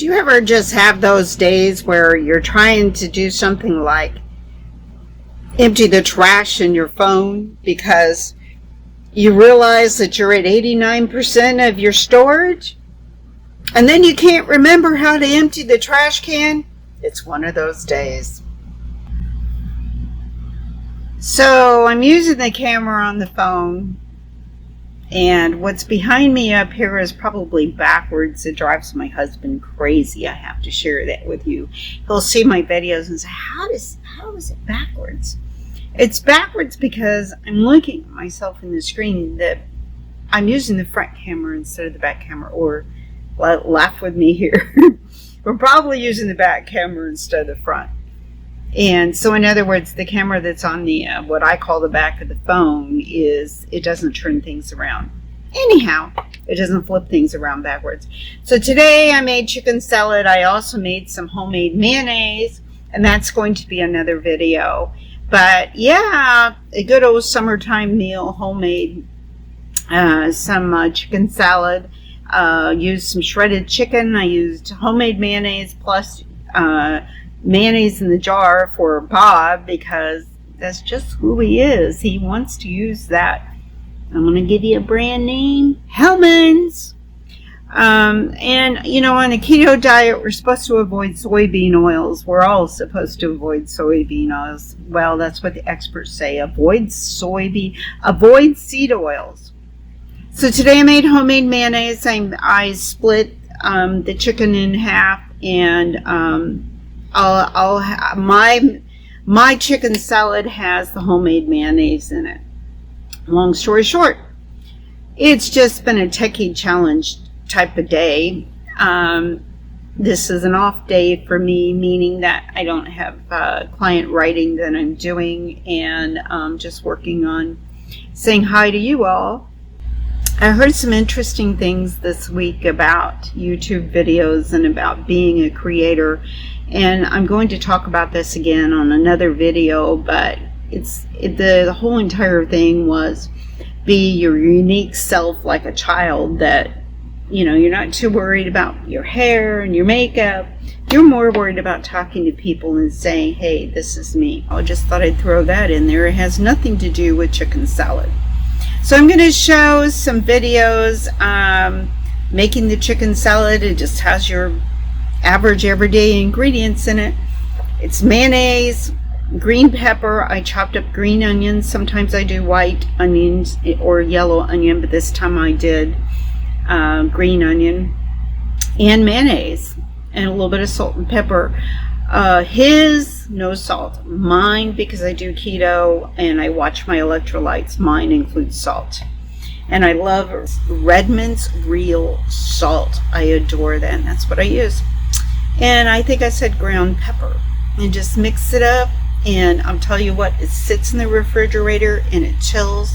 Do you ever just have those days where you're trying to do something like empty the trash in your phone because you realize that you're at 89% of your storage and then you can't remember how to empty the trash can? It's one of those days. So I'm using the camera on the phone, and what's behind me up here is probably backwards. It drives my husband crazy. I have to share that with you. He'll see my videos and say, how is it backwards? It's backwards because I'm looking at myself in the screen that I'm using the front camera instead of the back camera, or laugh with me here. We're probably using the back camera instead of the front. And so in other words, the camera that's on the what I call the back of the phone it doesn't turn things around. Anyhow, it doesn't flip things around backwards. So today I made chicken salad. I also made some homemade mayonnaise, and that's going to be another video. But yeah, a good old summertime meal, homemade, some chicken salad. Used some shredded chicken. I used homemade mayonnaise plus mayonnaise in the jar for Bob because that's just who he is. He wants to use that. I'm going to give you a brand name, Hellmann's. And you know, on a keto diet, we're supposed to avoid soybean oils. We're all supposed to avoid soybean oils. Well, that's what the experts say. Avoid seed oils. So today I made homemade mayonnaise. I split the chicken in half, and my chicken salad has the homemade mayonnaise in it. Long story short, it's just been a techie challenge type of day. This is an off day for me, meaning that I don't have client writing that I'm doing, and just working on saying hi to you all. I heard some interesting things this week about YouTube videos and about being a creator, and I'm going to talk about this again on another video, but the whole entire thing was be your unique self like a child, that you know, you're not too worried about your hair and your makeup. You're more worried about talking to people and saying, hey, this is me. I just thought I'd throw that in there. It has nothing to do with chicken salad. So I'm going to show some videos making the chicken salad. It just has your average everyday ingredients in it. It's mayonnaise, green pepper. I chopped up green onions. Sometimes I do white onions or yellow onion, but this time I did green onion, and mayonnaise, and a little bit of salt and pepper. His, no salt. Mine, because I do keto and I watch my electrolytes, mine includes salt. And I love Redmond's Real Salt. I adore that, and that's what I use. And I think I said ground pepper. And just mix it up, and I'll tell you what, it sits in the refrigerator and it chills.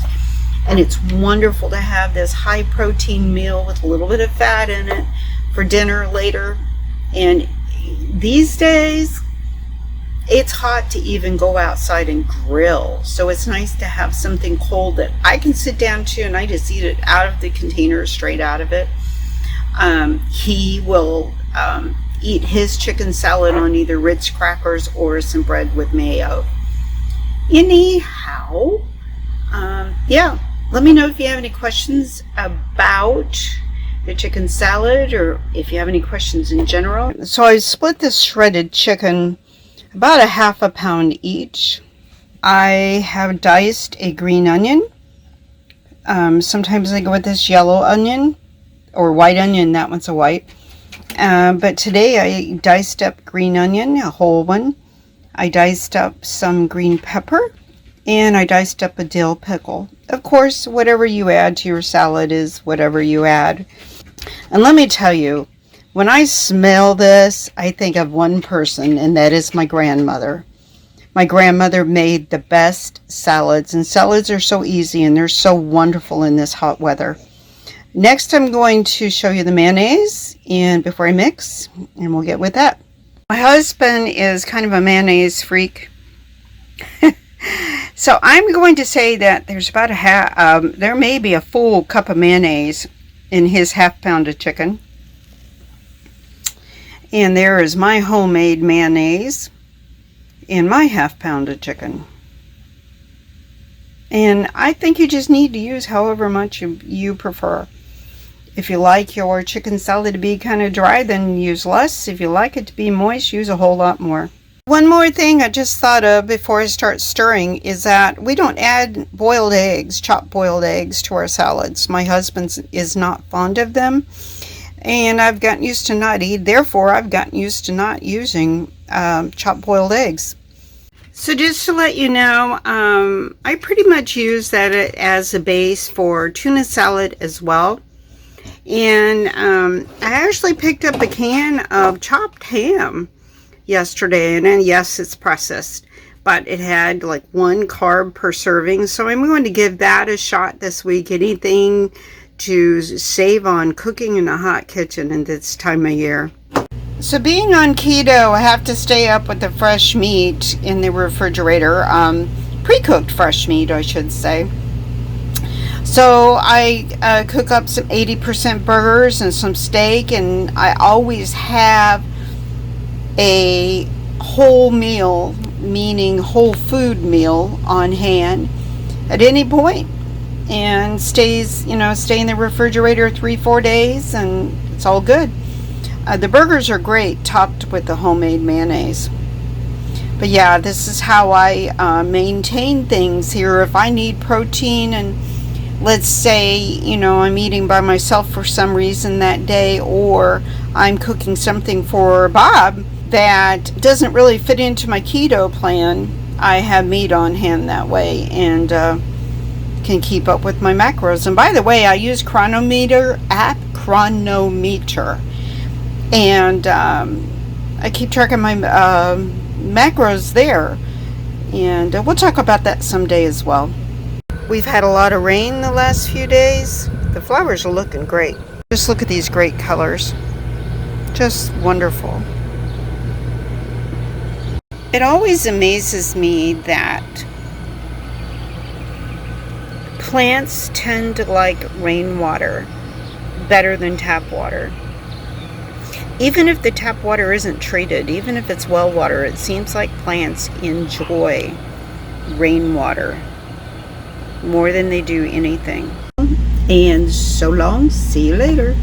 And it's wonderful to have this high protein meal with a little bit of fat in it for dinner later. And these days, it's hot to even go outside and grill. So it's nice to have something cold that I can sit down to, and I just eat it out of the container, straight out of it. He will eat his chicken salad on either Ritz crackers or some bread with mayo. Anyhow, yeah. Let me know if you have any questions about the chicken salad, or if you have any questions in general. So I split this shredded chicken about a half a pound each. I have diced a green onion. Sometimes I go with this yellow onion or white onion. That one's a white. But today I diced up green onion, a whole one. I diced up some green pepper. And I diced up a dill pickle. Of course, whatever you add to your salad is whatever you add. And let me tell you, when I smell this, I think of one person, and that is my grandmother. My grandmother made the best salads, and salads are so easy and they're so wonderful in this hot weather. Next, I'm going to show you the mayonnaise, and before I mix, and we'll get with that. My husband is kind of a mayonnaise freak. So I'm going to say that there's about there may be a full cup of mayonnaise in his half pound of chicken. And there is my homemade mayonnaise and my half-pound of chicken. And I think you just need to use however much you prefer. If you like your chicken salad to be kind of dry, then use less. If you like it to be moist, use a whole lot more. One more thing I just thought of before I start stirring is that we don't add boiled eggs, chopped boiled eggs, to our salads. My husband is not fond of them, and I've gotten used to not eat. Therefore, I've gotten used to not using chopped boiled eggs. So just to let you know, I pretty much use that as a base for tuna salad as well. And I actually picked up a can of chopped ham yesterday, and then yes, it's processed, but it had like 1 carb per serving, so I'm going to give that a shot this week. Anything to save on cooking in a hot kitchen in this time of year. So being on keto, I have to stay up with the fresh meat in the refrigerator, pre-cooked fresh meat I should say. So I cook up some 80% burgers and some steak, and I always have a whole meal, meaning whole food meal, on hand at any point, and stay in the refrigerator 3-4 days, and it's all good. The burgers are great topped with the homemade mayonnaise. But yeah, this is how I maintain things here. If I need protein, and let's say I'm eating by myself for some reason that day, or I'm cooking something for Bob that doesn't really fit into my keto plan, I have meat on hand that way, and can keep up with my macros. And by the way, I use Chronometer, and I keep track of my macros there, and we'll talk about that someday as well. We've had a lot of rain the last few days. The flowers are looking great. Just look at these great colors. Just wonderful. It always amazes me that plants tend to like rainwater better than tap water. Even if the tap water isn't treated, even if it's well water, it seems like plants enjoy rainwater more than they do anything. And so long, see you later.